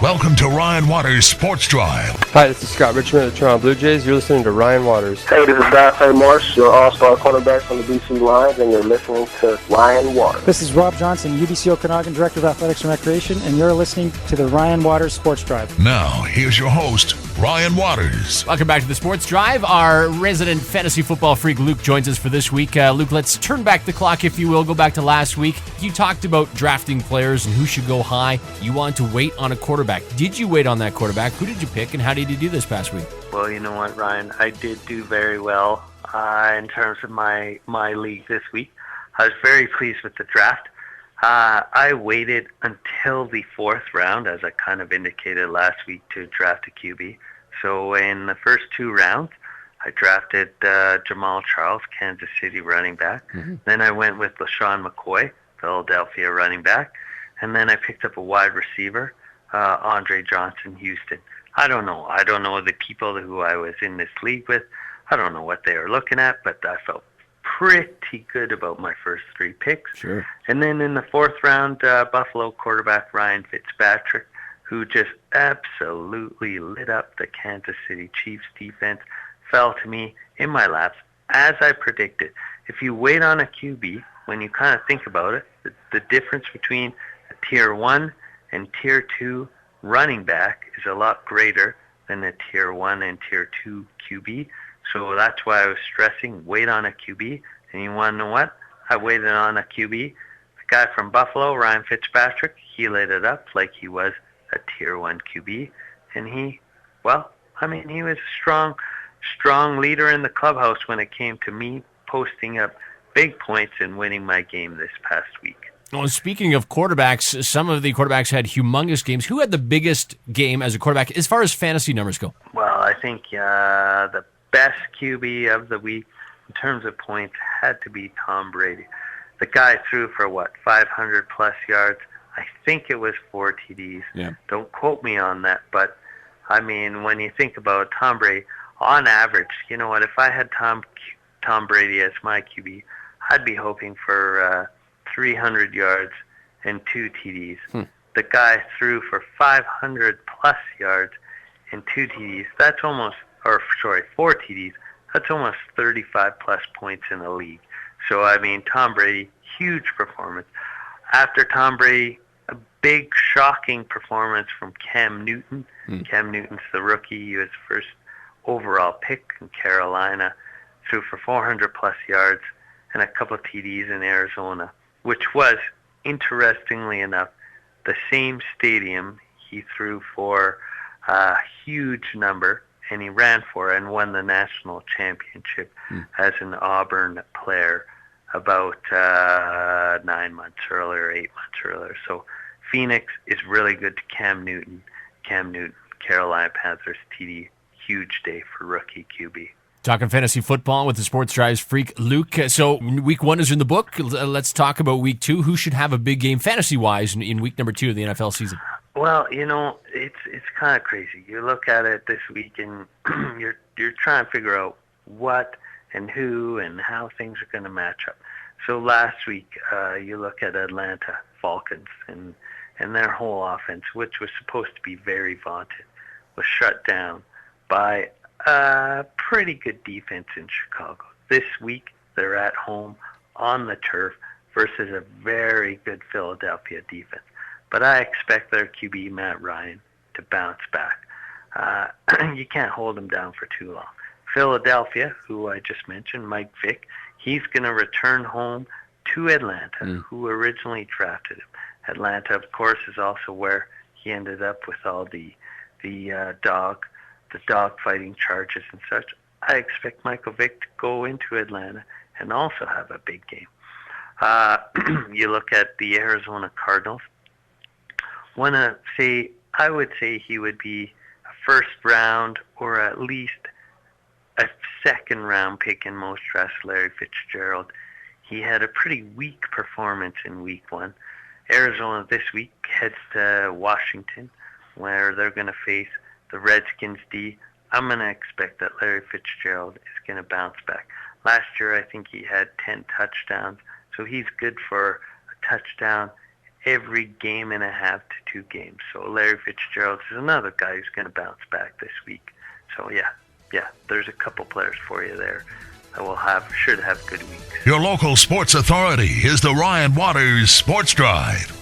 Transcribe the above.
Welcome to Ryan Waters Sports Drive. Hi, this is Scott Richmond of the Toronto Blue Jays. You're listening to Ryan Waters. Hey, this is Dante Morse, your all-star cornerback from the BC Lions, and you're listening to Ryan Waters. This is Rob Johnson, UBC Okanagan Director of Athletics and Recreation, and you're listening to the Ryan Waters Sports Drive. Now, here's your host, Ryan Waters. Welcome back to the Sports Drive. Our resident fantasy football freak, Luke, joins us for this week. Luke, let's turn back the clock, if you will. Go back to last week. You talked about drafting players and who should go high. You wanted to wait on a quarterback. Did you wait on that quarterback? Who did you pick, and how did you do this past week? Well, you know what, Ryan? I did do very well in terms of my league this week. I was very pleased with the draft. I waited until the fourth round, as I kind of indicated last week, to draft a QB. So in the first two rounds, I drafted Jamal Charles, Kansas City running back. Mm-hmm. Then I went with LaShawn McCoy, Philadelphia running back. And then I picked up a wide receiver, Andre Johnson, Houston. I don't know the people who I was in this league with. I don't know what they were looking at, but I felt pretty good about my first three picks. Sure. And then in the fourth round, Buffalo quarterback Ryan Fitzpatrick, who just absolutely lit up the Kansas City Chiefs defense, fell to me in my laps, as I predicted. If you wait on a QB, when you kind of think about it, the difference between a Tier 1 and Tier 2 running back is a lot greater than a Tier 1 and Tier 2 QB. So that's why I was stressing, wait on a QB. And you want to know what? I waited on a QB. The guy from Buffalo, Ryan Fitzpatrick, he lit it up like he was a Tier 1 QB. And he was a strong leader in the clubhouse when it came to me posting up big points and winning my game this past week. Well, speaking of quarterbacks, some of the quarterbacks had humongous games. Who had the biggest game as a quarterback as far as fantasy numbers go? Well, I think the best QB of the week in terms of points had to be Tom Brady. The guy threw for 500 plus yards. I think it was 4 TDs. Yeah. Don't quote me on that, but I mean, when you think about Tom Brady, on average, you know what, if I had Tom Brady as my QB, I'd be hoping for 300 yards and 2 TDs. The guy threw for 500 plus yards and 2 TDs. That's 4 TDs. That's almost 35 plus points in the league. So, I mean, Tom Brady, huge performance. After Tom Brady, a big, shocking performance from Cam Newton. Cam Newton's the rookie. He was the first overall pick in Carolina. Threw for 400 plus yards and a couple of TDs in Arizona, which was, interestingly enough, the same stadium he threw for a huge number, and he ran for and won the national championship as an Auburn player about 9 months earlier, 8 months earlier. So Phoenix is really good to Cam Newton. Cam Newton, Carolina Panthers TD, huge day for rookie QB. Talking fantasy football with the Sports Drive's freak, Luke. So week 1 is in the book. Let's talk about week 2. Who should have a big game fantasy-wise in week number 2 of the NFL season? Well, you know, it's kind of crazy. You look at it this week and you're trying to figure out what and who and how things are going to match up. So last week, you look at Atlanta Falcons and their whole offense, which was supposed to be very vaunted, was shut down by a pretty good defense in Chicago. This week, they're at home on the turf versus a very good Philadelphia defense. But I expect their QB, Matt Ryan, to bounce back. You can't hold him down for too long. Philadelphia, who I just mentioned, Mike Vick, he's going to return home to Atlanta, who originally drafted him. Atlanta, of course, is also where he ended up with all the dog fighting charges and such. I expect Michael Vick to go into Atlanta and also have a big game. You look at the Arizona Cardinals. I would say he would be a first round or at least a second round pick in most drafts, Larry Fitzgerald. He had a pretty weak performance in week 1. Arizona this week heads to Washington, where they're going to face the Redskins D. I'm going to expect that Larry Fitzgerald is going to bounce back. Last year, I think he had 10 touchdowns, so he's good for a touchdown every game and a half to 2 games. So Larry Fitzgerald is another guy who's going to bounce back this week. So yeah, there's a couple players for you there that will sure to have good weeks. Your local sports authority is the Ryan Waters Sports Drive.